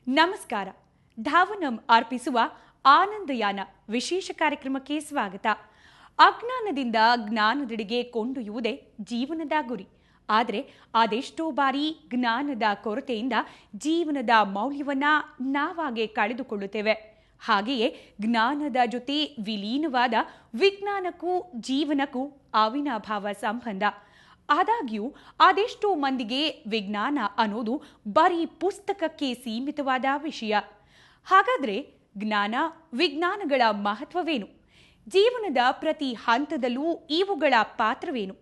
ನಮಸ್ಕಾರ. ಧಾವನಂ ಅರ್ಪಿಸುವ ಆನಂದಯಾನ ವಿಶೇಷ ಕಾರ್ಯಕ್ರಮಕ್ಕೆ ಸ್ವಾಗತ. ಅಜ್ಞಾನದಿಂದ ಜ್ಞಾನದೆಡೆಗೆ ಕೊಂಡೊಯ್ಯುವುದೇ ಜೀವನದ ಗುರಿ. ಆದರೆ ಅದೆಷ್ಟೋ ಬಾರಿ ಜ್ಞಾನದ ಕೊರತೆಯಿಂದ ಜೀವನದ ಮೌಲ್ಯವನ್ನ ನಾವಾಗೆ ಕಳೆದುಕೊಳ್ಳುತ್ತೇವೆ. ಹಾಗೆಯೇ ಜ್ಞಾನದ ಜೊತೆ ವಿಲೀನವಾದ ವಿಜ್ಞಾನಕ್ಕೂ ಜೀವನಕ್ಕೂ ಅವಿನಾಭಾವ ಸಂಬಂಧ. ಆದಾಗ್ಯೂ ಅದೆಷ್ಟೋ ಮಂದಿಗೆ ವಿಜ್ಞಾನ ಅನ್ನೋದು ಬರೀ ಪುಸ್ತಕಕ್ಕೆ ಸೀಮಿತವಾದ ವಿಷಯ. ಹಾಗಾದ್ರೆ ಜ್ಞಾನ ವಿಜ್ಞಾನಗಳ ಮಹತ್ವವೇನು? ಜೀವನದ ಪ್ರತಿ ಹಂತದಲ್ಲೂ ಇವುಗಳ ಪಾತ್ರವೇನು?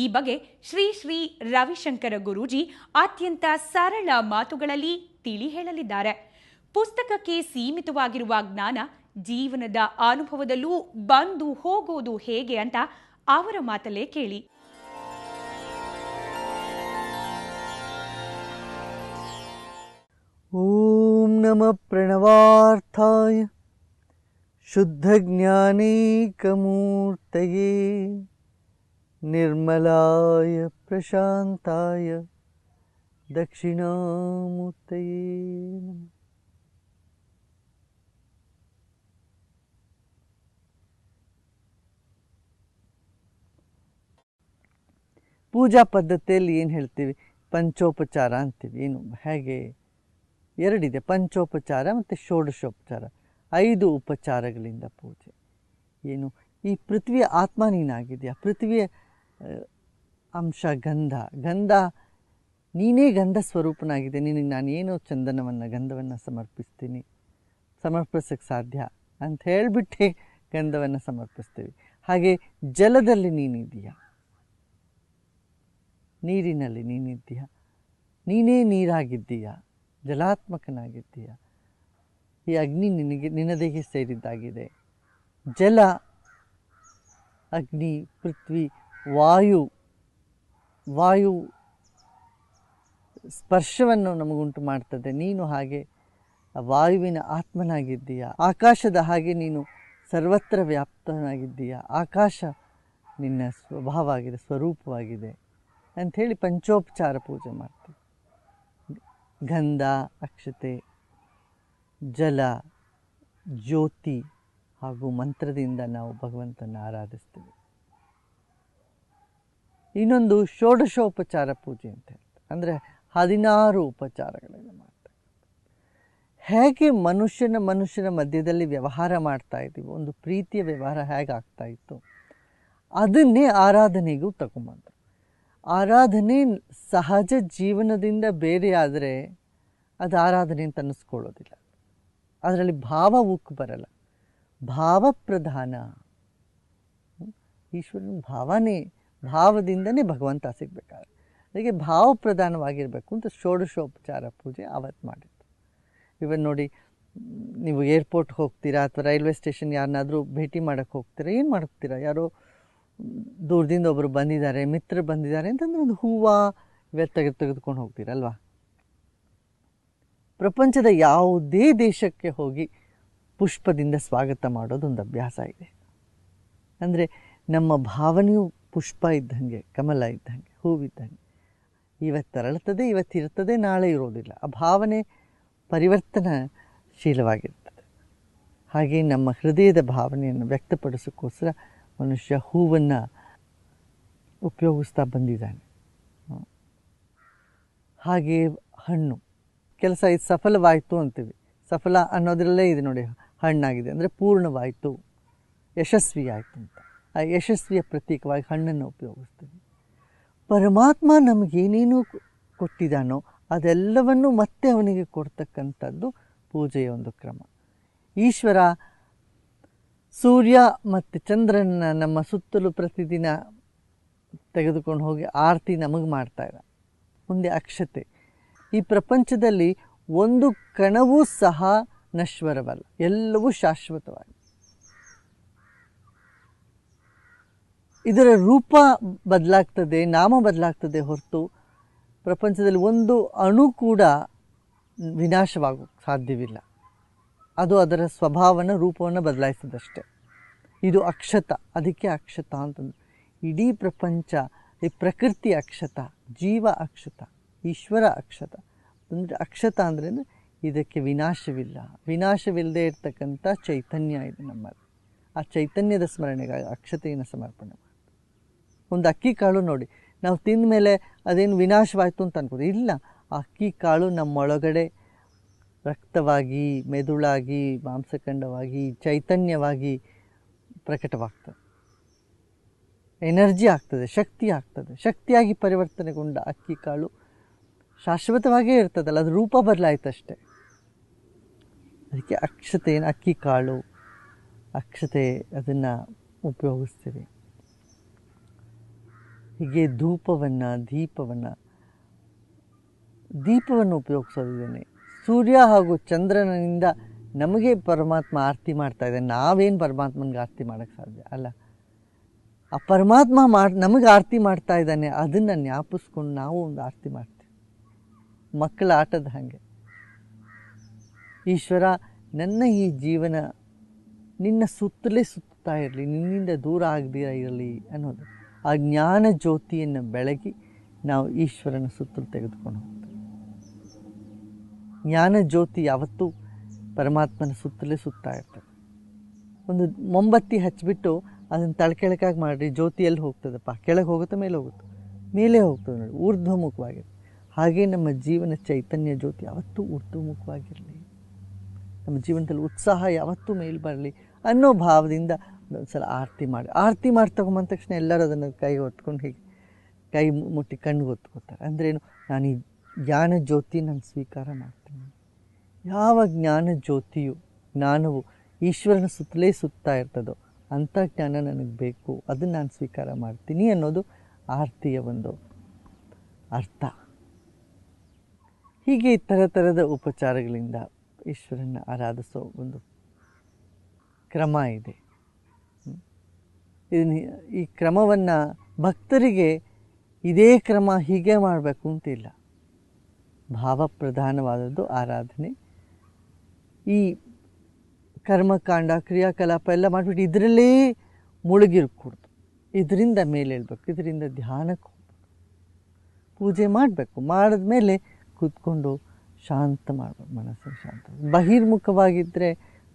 ಈ ಬಗ್ಗೆ ಶ್ರೀ ಶ್ರೀ ರವಿಶಂಕರ ಗುರೂಜಿ ಅತ್ಯಂತ ಸರಳ ಮಾತುಗಳಲ್ಲಿ ತಿಳಿ ಹೇಳಲಿದ್ದಾರೆ. ಪುಸ್ತಕಕ್ಕೆ ಸೀಮಿತವಾಗಿರುವ ಜ್ಞಾನ ಜೀವನದ ಅನುಭವದಲ್ಲೂ ಬಂದು ಹೋಗೋದು ಹೇಗೆ ಅಂತ ಅವರ ಮಾತಲ್ಲೇ ಕೇಳಿ. ಓಂ ನಮಃ ಪ್ರಣವಾರ್ಥಾಯ ಶುದ್ಧಜ್ಞಾನೈಕಮೂರ್ತಯೇ ನಿರ್ಮಲಾಯ ಪ್ರಶಾಂತಾಯ ದಕ್ಷಿಣಾಮೂರ್ತಯೇ ನಮಃ. ಪೂಜಾ ಪದ್ಧತಿಯಲ್ಲಿ ಏನು ಹೇಳ್ತೀವಿ? ಪಂಚೋಪಚಾರ ಅಂತೀವಿ. ಏನು ಹೇಗೆ? ಎರಡಿದೆ, ಪಂಚೋಪಚಾರ ಮತ್ತು ಷೋಡಶೋಪಚಾರ. 5 ಉಪಚಾರಗಳಿಂದ ಪೂಜೆ. ಏನು? ಈ ಪೃಥ್ವಿಯ ಆತ್ಮ ನೀನಾಗಿದೆಯಾ? ಪೃಥ್ವಿಯ ಅಂಶ ಗಂಧ ನೀನೇ ಗಂಧ ಸ್ವರೂಪನಾಗಿದೆ. ನಿನಗೆ ನಾನು ಏನೋ ಚಂದನವನ್ನು ಗಂಧವನ್ನು ಸಮರ್ಪಿಸೋಕ್ಕೆ ಸಾಧ್ಯ ಅಂತ ಹೇಳಿಬಿಟ್ಟೆ ಗಂಧವನ್ನು ಸಮರ್ಪಿಸ್ತೀವಿ. ಹಾಗೆ ಜಲದಲ್ಲಿ ನೀನಿದೆಯಾ? ನೀರಿನಲ್ಲಿ ನೀನಿದ್ದೀಯಾ? ನೀನೇ ನೀರಾಗಿದ್ದೀಯಾ? ಜಲಾತ್ಮಕನಾಗಿದ್ದೀಯ? ಈ ಅಗ್ನಿ ನಿನ್ನದೇಗೆ ಸೇರಿದ್ದಾಗಿದೆ. ಜಲ, ಅಗ್ನಿ, ಪೃಥ್ವಿ, ವಾಯು ಸ್ಪರ್ಶವನ್ನು ನಮಗುಂಟು ಮಾಡ್ತದೆ. ನೀನು ಹಾಗೆ ವಾಯುವಿನ ಆತ್ಮನಾಗಿದ್ದೀಯ. ಆಕಾಶದ ಹಾಗೆ ನೀನು ಸರ್ವತ್ರ ವ್ಯಾಪ್ತನಾಗಿದ್ದೀಯ. ಆಕಾಶ ನಿನ್ನ ಸ್ವಭಾವ ಆಗಿದೆ, ಸ್ವರೂಪವಾಗಿದೆ ಅಂಥೇಳಿ ಪಂಚೋಪಚಾರ ಪೂಜೆ ಮಾಡ್ತೀವಿ. ಗಂಧ, ಅಕ್ಷತೆ, ಜಲ, ಜ್ಯೋತಿ ಹಾಗೂ ಮಂತ್ರದಿಂದ ನಾವು ಭಗವಂತನ ಆರಾಧಿಸ್ತೀವಿ. ಇನ್ನೊಂದು ಷೋಡಶೋಪಚಾರ ಪೂಜೆ ಅಂತ ಹೇಳ್ತಾರೆ. ಅಂದರೆ 16 ಉಪಚಾರಗಳನ್ನು ಮಾಡ್ತಾರೆ. ಹೇಗೆ ಮನುಷ್ಯನ ಮಧ್ಯದಲ್ಲಿ ವ್ಯವಹಾರ ಮಾಡ್ತಾ ಇದ್ದೀವಿ, ಒಂದು ಪ್ರೀತಿಯ ವ್ಯವಹಾರ ಹೇಗೆ ಆಗ್ತಾ ಇತ್ತು, ಅದನ್ನೇ ಆರಾಧನೆಗೂ ತಗೊಂಬಂದರು. ಆರಾಧನೆ ಸಹಜ ಜೀವನದಿಂದ ಬೇರೆ ಆದರೆ ಅದು ಆರಾಧನೆ ಅಂತ ಅನ್ನಿಸ್ಕೊಳ್ಳೋದಿಲ್ಲ. ಅದರಲ್ಲಿ ಭಾವ ಉಕ್ಕು ಬರಲ್ಲ. ಭಾವಪ್ರಧಾನ. ಈಶ್ವರನ ಭಾವದಿಂದನೇ ಭಗವಂತ ಸಿಗಬೇಕಾದ್ರೆ ಅದಕ್ಕೆ ಭಾವಪ್ರಧಾನವಾಗಿರಬೇಕು ಅಂತ ಷೋಡಶೋಪಚಾರ ಪೂಜೆ ಆವತ್ತು ಮಾಡಿತ್ತು. ಇವತ್ತು ನೋಡಿ, ನೀವು ಏರ್ಪೋರ್ಟ್ಗೆ ಹೋಗ್ತೀರಾ ಅಥವಾ ರೈಲ್ವೆ ಸ್ಟೇಷನ್ ಯಾರನ್ನಾದರೂ ಭೇಟಿ ಮಾಡೋಕ್ಕೆ ಹೋಗ್ತೀರಾ, ಏನು ಮಾಡೋಗ್ತೀರಾ? ಯಾರೋ ದೂರದಿಂದ ಒಬ್ಬರು ಬಂದಿದ್ದಾರೆ, ಮಿತ್ರರು ಬಂದಿದ್ದಾರೆ ಅಂತಂದ್ರೆ ಒಂದು ಹೂವು ಇವೆಲ್ಲ ತೆಗೆದುಕೊಂಡು ಹೋಗ್ತೀರಲ್ವಾ? ಪ್ರಪಂಚದ ಯಾವುದೇ ದೇಶಕ್ಕೆ ಹೋಗಿ ಪುಷ್ಪದಿಂದ ಸ್ವಾಗತ ಮಾಡೋದೊಂದು ಅಭ್ಯಾಸ ಇದೆ. ಅಂದರೆ ನಮ್ಮ ಭಾವನೆಯು ಪುಷ್ಪ ಇದ್ದಂಗೆ, ಕಮಲ ಇದ್ದಂಗೆ, ಹೂವಿದ್ದಂಗೆ. ಇವತ್ತು ಅರಳುತ್ತದೆ, ಇವತ್ತಿರ್ತದೆ, ನಾಳೆ ಇರೋದಿಲ್ಲ. ಆ ಭಾವನೆ ಪರಿವರ್ತನಶೀಲವಾಗಿರ್ತದೆ. ಹಾಗೆ ನಮ್ಮ ಹೃದಯದ ಭಾವನೆಯನ್ನು ವ್ಯಕ್ತಪಡಿಸೋಕ್ಕೋಸ್ಕರ ಮನುಷ್ಯ ಹೂವನ್ನು ಉಪಯೋಗಿಸ್ತಾ ಬಂದಿದ್ದಾನೆ. ಹಾಗೆ ಹಣ್ಣು, ಕೆಲಸ ಇದು ಸಫಲವಾಯಿತು ಅಂತೀವಿ. ಸಫಲ ಅನ್ನೋದ್ರಲ್ಲೇ ಇದೆ ನೋಡಿ, ಹಣ್ಣಾಗಿದೆ ಅಂದರೆ ಪೂರ್ಣವಾಯಿತು, ಯಶಸ್ವಿ ಆಯಿತು ಅಂತ. ಆ ಯಶಸ್ವಿಯ ಪ್ರತೀಕವಾಗಿ ಹಣ್ಣನ್ನು ಉಪಯೋಗಿಸ್ತೀವಿ. ಪರಮಾತ್ಮ ನಮಗೇನೇನು ಕೊಟ್ಟಿದ್ದಾನೋ ಅದೆಲ್ಲವನ್ನು ಮತ್ತೆ ಅವನಿಗೆ ಕೊಡ್ತಕ್ಕಂಥದ್ದು ಪೂಜೆಯ ಒಂದು ಕ್ರಮ. ಈಶ್ವರ ಸೂರ್ಯ ಮತ್ತು ಚಂದ್ರನ ನಮ್ಮ ಸುತ್ತಲೂ ಪ್ರತಿದಿನ ತೆಗೆದುಕೊಂಡು ಹೋಗಿ ಆರತಿ ನಮಗೆ ಮಾಡ್ತಾಯಿಲ್ಲ. ಮುಂದೆ ಅಕ್ಷತೆ. ಈ ಪ್ರಪಂಚದಲ್ಲಿ ಒಂದು ಕಣವೂ ಸಹ ನಶ್ವರವಲ್ಲ, ಎಲ್ಲವೂ ಶಾಶ್ವತವಾಗಿ. ಇದರ ರೂಪ ಬದಲಾಗ್ತದೆ, ನಾಮ ಬದಲಾಗ್ತದೆ ಹೊರತು ಪ್ರಪಂಚದಲ್ಲಿ ಒಂದು ಅಣು ಕೂಡ ವಿನಾಶವಾಗೋಕ್ಕೆ ಸಾಧ್ಯವಿಲ್ಲ. ಅದು ಅದರ ಸ್ವಭಾವನ ರೂಪವನ್ನು ಬದಲಾಯಿಸೋದಷ್ಟೆ. ಇದು ಅಕ್ಷತ, ಅದಕ್ಕೆ ಅಕ್ಷತ ಅಂತಂದು. ಇಡೀ ಪ್ರಪಂಚ, ಈ ಪ್ರಕೃತಿ ಅಕ್ಷತ, ಜೀವ ಅಕ್ಷತ, ಈಶ್ವರ ಅಕ್ಷತ. ಅಂದರೆ ಅಕ್ಷತ ಅಂದ್ರೆ ಇದಕ್ಕೆ ವಿನಾಶವಿಲ್ಲ. ವಿನಾಶವಿಲ್ಲದೆ ಇರ್ತಕ್ಕಂಥ ಚೈತನ್ಯ ಇದೆ ನಮ್ಮಲ್ಲಿ. ಆ ಚೈತನ್ಯದ ಸ್ಮರಣೆಗಾಗಿ ಅಕ್ಷತೆಯನ್ನು ಸಮರ್ಪಣೆ ಮಾಡಿ. ಒಂದು ಅಕ್ಕಿ ಕಾಳು ನೋಡಿ, ನಾವು ತಿಂದ ಮೇಲೆ ಅದೇನು ವಿನಾಶವಾಯಿತು ಅಂತ ಅನ್ಕೋದು ಇಲ್ಲ. ಆ ಅಕ್ಕಿ ಕಾಳು ನಮ್ಮೊಳಗಡೆ ರಕ್ತವಾಗಿ, ಮೆದುಳಾಗಿ, ಮಾಂಸಖಂಡವಾಗಿ, ಚೈತನ್ಯವಾಗಿ ಪ್ರಕಟವಾಗ್ತದೆ. ಎನರ್ಜಿ ಆಗ್ತದೆ, ಶಕ್ತಿ ಆಗ್ತದೆ. ಶಕ್ತಿಯಾಗಿ ಪರಿವರ್ತನೆಗೊಂಡ ಅಕ್ಕಿ ಕಾಳು ಶಾಶ್ವತವಾಗಿಯೇ ಇರ್ತದಲ್ಲ, ಅದು ರೂಪ ಬದಲಾಯ್ತಷ್ಟೆ. ಅದಕ್ಕೆ ಅಕ್ಷತೆಯನ್ನು, ಅಕ್ಕಿ ಕಾಳು, ಅಕ್ಷತೆ ಅದನ್ನು ಉಪಯೋಗಿಸ್ತೀವಿ. ಹೀಗೆ ದೀಪವನ್ನು ಉಪಯೋಗಿಸೋದಿದ್ದೇನೆ. ಸೂರ್ಯ ಹಾಗೂ ಚಂದ್ರನಿಂದ ನಮಗೆ ಪರಮಾತ್ಮ ಆರತಿ ಮಾಡ್ತಾ ಇದ್ದಾನೆ. ನಾವೇನು ಪರಮಾತ್ಮನಿಗೆ ಆರತಿ ಮಾಡೋಕ್ಕೆ ಸಾಧ್ಯ ಅಲ್ಲ. ಆ ಪರಮಾತ್ಮ ನಮಗೆ ಆರತಿ ಮಾಡ್ತಾ ಇದ್ದಾನೆ, ಅದನ್ನು ಜ್ಞಾಪಿಸ್ಕೊಂಡು ನಾವು ಒಂದು ಆರತಿ ಮಾಡ್ತೀವಿ. ಮಕ್ಕಳ ಆಟದ ಹಾಗೆ, ಈಶ್ವರ ನನ್ನ ಈ ಜೀವನ ನಿನ್ನ ಸುತ್ತಲೇ ಸುತ್ತಾ ಇರಲಿ, ನಿನ್ನಿಂದ ದೂರ ಆಗದಿರ ಇರಲಿ ಅನ್ನೋದು. ಆ ಜ್ಞಾನ ಜ್ಯೋತಿಯನ್ನು ಬೆಳಗಿ ನಾವು ಈಶ್ವರನ ಸುತ್ತಲೂ ತೆಗೆದುಕೊಂಡು ಹೋಗ್ತೀವಿ. ಜ್ಞಾನ ಜ್ಯೋತಿ ಯಾವತ್ತೂ ಪರಮಾತ್ಮನ ಸುತ್ತಲೇ ಸುತ್ತಾ ಇರ್ತದೆ. ಒಂದು ಮೊಂಬತ್ತಿ ಹಚ್ಚಿಬಿಟ್ಟು ಅದನ್ನು ತಳಕೆಳಕಾಗಿ ಮಾಡಿರಿ, ಜ್ಯೋತಿ ಎಲ್ಲಿ ಹೋಗ್ತದಪ್ಪ? ಕೆಳಗೆ ಹೋಗುತ್ತೆ, ಮೇಲೆ ಹೋಗುತ್ತೆ? ಮೇಲೆ ಹೋಗ್ತದೆ ನೋಡಿ, ಊರ್ಧ್ವಮುಖವಾಗಿದೆ. ಹಾಗೆ ನಮ್ಮ ಜೀವನ ಚೈತನ್ಯ ಜ್ಯೋತಿ ಯಾವತ್ತೂ ಊರ್ಧ್ವಮುಖವಾಗಿರಲಿ. ನಮ್ಮ ಜೀವನದಲ್ಲಿ ಉತ್ಸಾಹ ಯಾವತ್ತೂ ಮೇಲೆ ಬರಲಿ ಅನ್ನೋ ಭಾವದಿಂದ ಒಂದು ಸಲ ಆರತಿ ಮಾಡಿ ತಗೊಂಬಂದ ತಕ್ಷಣ ಎಲ್ಲರೂ ಅದನ್ನು ಕೈ ಹೊತ್ಕೊಂಡು ಹೀಗೆ ಕೈ ಮುಟ್ಟಿ ಕಣ್ಣಿಗೆ ಹೊತ್ಕೋತಾರೆ. ಅಂದ್ರೇನು? ನಾನು ಈ ಜ್ಞಾನ ಜ್ಯೋತಿ ನಾನು ಸ್ವೀಕಾರ ಮಾಡ್ತೀನಿ. ಯಾವ ಜ್ಞಾನ ಜ್ಯೋತಿಯು, ಜ್ಞಾನವು ಈಶ್ವರನ ಸುತ್ತಲೇ ಸುತ್ತಾ ಇರ್ತದೋ ಅಂಥ ಜ್ಞಾನ ನನಗೆ ಬೇಕು, ಅದನ್ನು ನಾನು ಸ್ವೀಕಾರ ಮಾಡ್ತೀನಿ ಅನ್ನೋದು ಆರತಿಯ ಒಂದು ಅರ್ಥ. ಹೀಗೆ ಥರದ ಉಪಚಾರಗಳಿಂದ ಈಶ್ವರನ ಆರಾಧಿಸೋ ಒಂದು ಕ್ರಮ ಇದೆ. ಈ ಕ್ರಮವನ್ನು ಭಕ್ತರಿಗೆ ಇದೇ ಕ್ರಮ ಹೀಗೆ ಮಾಡಬೇಕು ಅಂತಿಲ್ಲ. ಭಾವಪ್ರಧಾನವಾದದ್ದು ಆರಾಧನೆ. ಈ ಕರ್ಮಕಾಂಡ, ಕ್ರಿಯಾಕಲಾಪ ಎಲ್ಲ ಮಾಡಿಬಿಟ್ಟು ಇದರಲ್ಲೇ ಮುಳುಗಿರ್ಕೂಡ್ದು. ಇದರಿಂದ ಮೇಲೆ ಹೇಳ್ಬೇಕು, ಇದರಿಂದ ಧ್ಯಾನಕ್ಕೆ ಹೋಗ್ಬೇಕು, ಪೂಜೆ ಮಾಡಬೇಕು. ಮಾಡಿದ್ಮೇಲೆ ಕೂತ್ಕೊಂಡು ಶಾಂತ ಮಾಡಬೇಕು, ಮನಸ್ಸನ್ನು ಶಾಂತ. ಬಹಿರ್ಮುಖವಾಗಿದ್ದರೆ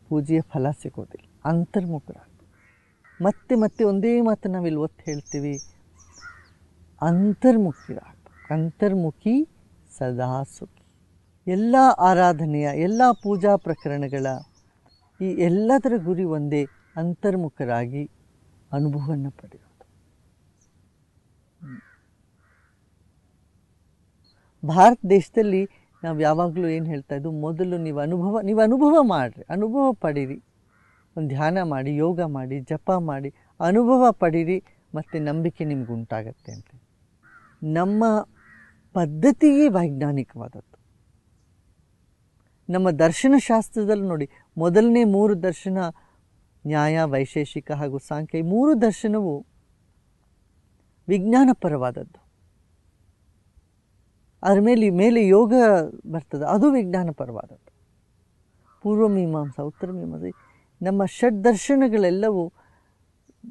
ಪೂಜೆಯ ಫಲ ಸಿಗೋದಿಲ್ಲ. ಅಂತರ್ಮುಖರಾಗಬೇಕು. ಮತ್ತೆ ಒಂದೇ ಮಾತು ನಾವಿಲ್ಲಿ ಒತ್ತು ಹೇಳ್ತೀವಿ, ಅಂತರ್ಮುಖಿ ಸದಾ ಸುಖಿ. ಎಲ್ಲ ಆರಾಧನೆಯ, ಎಲ್ಲ ಪೂಜಾ ಪ್ರಕರಣಗಳ ಈ ಎಲ್ಲದರ ಗುರಿ ಒಂದೇ, ಅಂತರ್ಮುಖರಾಗಿ ಅನುಭವವನ್ನು ಪಡೆಯೋದು. ಭಾರತ ದೇಶದಲ್ಲಿ ನಾವು ಯಾವಾಗಲೂ ಏನು ಹೇಳ್ತಾ ಇದ್ದು, ಮೊದಲು ನೀವು ಅನುಭವ ಮಾಡಿರಿ, ಅನುಭವ ಪಡೀರಿ. ಒಂದು ಧ್ಯಾನ ಮಾಡಿ, ಯೋಗ ಮಾಡಿ, ಜಪ ಮಾಡಿ, ಅನುಭವ ಪಡೀರಿ, ಮತ್ತು ನಂಬಿಕೆ ನಿಮ್ಗೆ ಉಂಟಾಗತ್ತೆ ಅಂತ. ನಮ್ಮ ಪದ್ಧತಿಯೇ ವೈಜ್ಞಾನಿಕವಾದದ್ದು. ನಮ್ಮ ದರ್ಶನಶಾಸ್ತ್ರದಲ್ಲಿ ನೋಡಿ, ಮೊದಲನೇ 3 ದರ್ಶನ, ನ್ಯಾಯ, ವೈಶೇಷಿಕ ಹಾಗೂ ಸಾಂಖ್ಯ, ಈ 3 ದರ್ಶನವು ವಿಜ್ಞಾನಪರವಾದದ್ದು. ಅದರ ಮೇಲೆ ಯೋಗ ಬರ್ತದೆ, ಅದು ವಿಜ್ಞಾನಪರವಾದದ್ದು. ಪೂರ್ವಮೀಮಾಂಸ, ಉತ್ತರ ಮೀಮಾಂಸ, ನಮ್ಮ ಷಡ್ದರ್ಶನಗಳೆಲ್ಲವೂ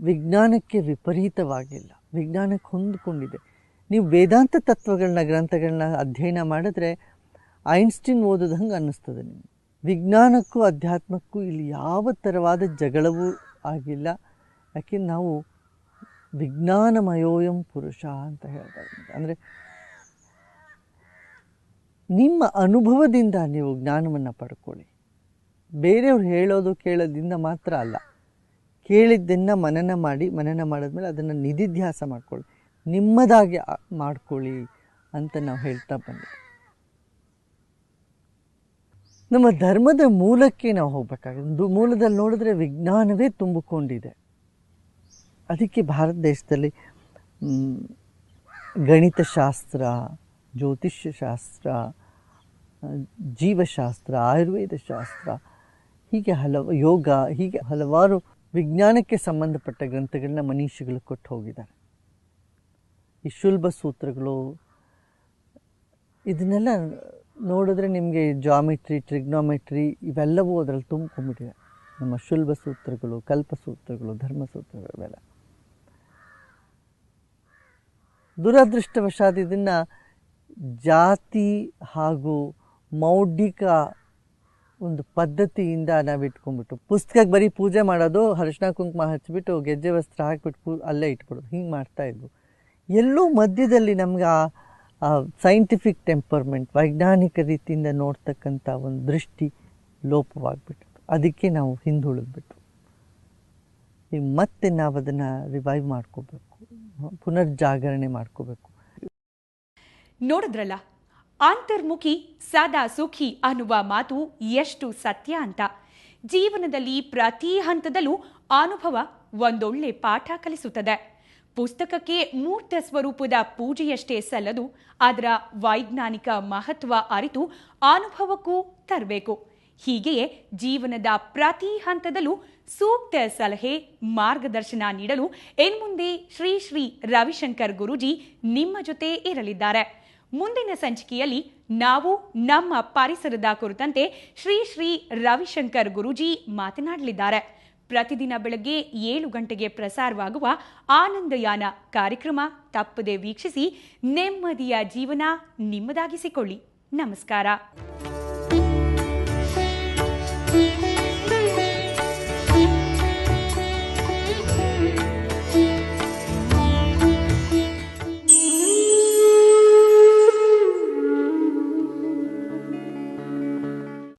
ವಿಜ್ಞಾನಕ್ಕೆ ವಿಪರೀತವಾಗಿಲ್ಲ, ವಿಜ್ಞಾನಕ್ಕೆ ಹೊಂದಿಕೊಂಡಿದೆ. ನೀವು ವೇದಾಂತ ತತ್ವಗಳನ್ನ, ಗ್ರಂಥಗಳನ್ನ ಅಧ್ಯಯನ ಮಾಡಿದ್ರೆ ಐನ್ಸ್ಟೀನ್ ಓದೋದಂಗೆ ಅನ್ನಿಸ್ತದೆ ನಿಮಗೆ. ವಿಜ್ಞಾನಕ್ಕೂ ಅಧ್ಯಾತ್ಮಕ್ಕೂ ಇಲ್ಲಿ ಯಾವ ಥರವಾದ ಜಗಳವೂ ಆಗಿಲ್ಲ. ಯಾಕೆಂದ್ರೆ ನಾವು ವಿಜ್ಞಾನಮಯೋಯಂ ಪುರುಷ ಅಂತ ಹೇಳ್ತಾರೆ. ಅಂದರೆ ನಿಮ್ಮ ಅನುಭವದಿಂದ ನೀವು ಜ್ಞಾನವನ್ನು ಪಡ್ಕೊಳ್ಳಿ. ಬೇರೆಯವ್ರು ಹೇಳೋದು ಕೇಳೋದ್ರಿಂದ ಮಾತ್ರ ಅಲ್ಲ, ಕೇಳಿದ್ದನ್ನು ಮನನ ಮಾಡಿದ್ಮೇಲೆ ಅದನ್ನು ನಿಧಿಧ್ಯಾಸ ಮಾಡ್ಕೊಳ್ಳಿ, ನಿಮ್ಮದಾಗಿ ಮಾಡ್ಕೊಳ್ಳಿ ಅಂತ ನಾವು ಹೇಳ್ತಾ ಬಂದಿದ್ದೀವಿ. ನಮ್ಮ ಧರ್ಮದ ಮೂಲಕ್ಕೆ ನಾವು ಹೋಗಬೇಕಾಗಿದೆ. ಮೂಲದಲ್ಲಿ ನೋಡಿದ್ರೆ ವಿಜ್ಞಾನವೇ ತುಂಬಿಕೊಂಡಿದೆ. ಅದಕ್ಕೆ ಭಾರತ ದೇಶದಲ್ಲಿ ಗಣಿತಶಾಸ್ತ್ರ, ಜ್ಯೋತಿಷ್ಯ ಶಾಸ್ತ್ರ, ಜೀವಶಾಸ್ತ್ರ, ಆಯುರ್ವೇದ ಶಾಸ್ತ್ರ, ಹೀಗೆ ಯೋಗ, ಹೀಗೆ ಹಲವಾರು ವಿಜ್ಞಾನಕ್ಕೆ ಸಂಬಂಧಪಟ್ಟ ಗ್ರಂಥಗಳನ್ನ ಮನೀಷಿಗಳು ಕೊಟ್ಟು ಹೋಗಿದ್ದಾರೆ. ಈ ಶುಲ್ಬ ಸೂತ್ರಗಳು, ಇದನ್ನೆಲ್ಲ ನೋಡಿದ್ರೆ ನಿಮಗೆ ಜಾಮಿಟ್ರಿ, ಟ್ರಿಗ್ನೋಮೆಟ್ರಿ ಇವೆಲ್ಲವೂ ಅದರಲ್ಲಿ ತುಂಬಿಕೊಂಡಿದೆ. ನಮ್ಮ ಶುಲ್ಬ ಸೂತ್ರಗಳು, ಕಲ್ಪಸೂತ್ರಗಳು, ಧರ್ಮಸೂತ್ರಗಳು ಇವೆಲ್ಲ. ದುರದೃಷ್ಟವಶಾತ್ ಇದನ್ನು ಜಾತಿ ಹಾಗೂ ಮೌಢ್ಯಿಕ ಒಂದು ಪದ್ಧತಿಯಿಂದ ನಾವು ಇಟ್ಕೊಂಡ್ಬಿಟ್ಟು ಪುಸ್ತಕಕ್ಕೆ ಬರೀ ಪೂಜೆ ಮಾಡೋದು, ಅರಿಶಿನ ಕುಂಕುಮ ಹಚ್ಬಿಟ್ಟು ಗೆಜ್ಜೆ ವಸ್ತ್ರ ಹಾಕ್ಬಿಟ್ಟು ಅಲ್ಲೇ ಇಟ್ಬಿಡೋದು, ಹಿಂಗೆ ಮಾಡ್ತಾಯಿದ್ವು. ಎಲ್ಲೋ ಮಧ್ಯದಲ್ಲಿ ನಮ್ಗೆ ಆ ಸೈಂಟಿಫಿಕ್ ಟೆಂಪರ್ಮೆಂಟ್, ವೈಜ್ಞಾನಿಕ ರೀತಿಯಿಂದ ನೋಡ್ತಕ್ಕಂಥ ಒಂದು ದೃಷ್ಟಿ ಲೋಪವಾಗಿಬಿಟ್ಟು ಅದಕ್ಕೆ ನಾವು ಹಿಂದುಳಿದ್ಬಿಟ್ಟು ಈಗ ಮತ್ತೆ ನಾವು ಅದನ್ನು ರಿವೈವ್ ಮಾಡ್ಕೋಬೇಕು, ಪುನರ್ಜಾಗರಣೆ ಮಾಡ್ಕೋಬೇಕು. ನೋಡಿದ್ರಲ್ಲ, ಅಂತರ್ಮುಖಿ ಸದಾ ಸುಖಿ ಅನ್ನುವ ಮಾತು ಎಷ್ಟು ಸತ್ಯ ಅಂತ. ಜೀವನದಲ್ಲಿ ಪ್ರತಿ ಹಂತದಲ್ಲೂ ಅನುಭವ ಒಂದೊಳ್ಳೆ ಪಾಠ ಕಲಿಸುತ್ತದೆ. ಪುಸ್ತಕಕ್ಕೆ ಮೂರ್ತ ಸ್ವರೂಪದ ಪೂಜೆಯಷ್ಟೇ ಸಲ್ಲದು, ಅದರ ವೈಜ್ಞಾನಿಕ ಮಹತ್ವ ಅರಿತು ಅನುಭವಕ್ಕೂ ತರಬೇಕು. ಹೀಗೆಯೇ ಜೀವನದ ಪ್ರತಿ ಹಂತದಲ್ಲೂ ಸೂಕ್ತ ಸಲಹೆ, ಮಾರ್ಗದರ್ಶನ ನೀಡಲು ಇನ್ಮುಂದೆ ಶ್ರೀ ಶ್ರೀ ರವಿಶಂಕರ್ ಗುರೂಜಿ ನಿಮ್ಮ ಜೊತೆ ಇರಲಿದ್ದಾರೆ. ಮುಂದಿನ ಸಂಚಿಕೆಯಲ್ಲಿ ನಾವು ನಮ್ಮ ಪರಿಸರದ ಕುರಿತಂತೆ ಶ್ರೀ ಶ್ರೀ ರವಿಶಂಕರ್ ಗುರೂಜಿ ಮಾತನಾಡಲಿದ್ದಾರೆ. ಪ್ರತಿದಿನ ಬೆಳಗ್ಗೆ 7 ಗಂಟೆಗೆ ಪ್ರಸಾರವಾಗುವ ಆನಂದಯಾನ ಕಾರ್ಯಕ್ರಮ ತಪ್ಪದೆ ವೀಕ್ಷಿಸಿ ನೆಮ್ಮದಿಯ ಜೀವನ ನಿಮ್ಮದಾಗಿಸಿಕೊಳ್ಳಿ. ನಮಸ್ಕಾರ.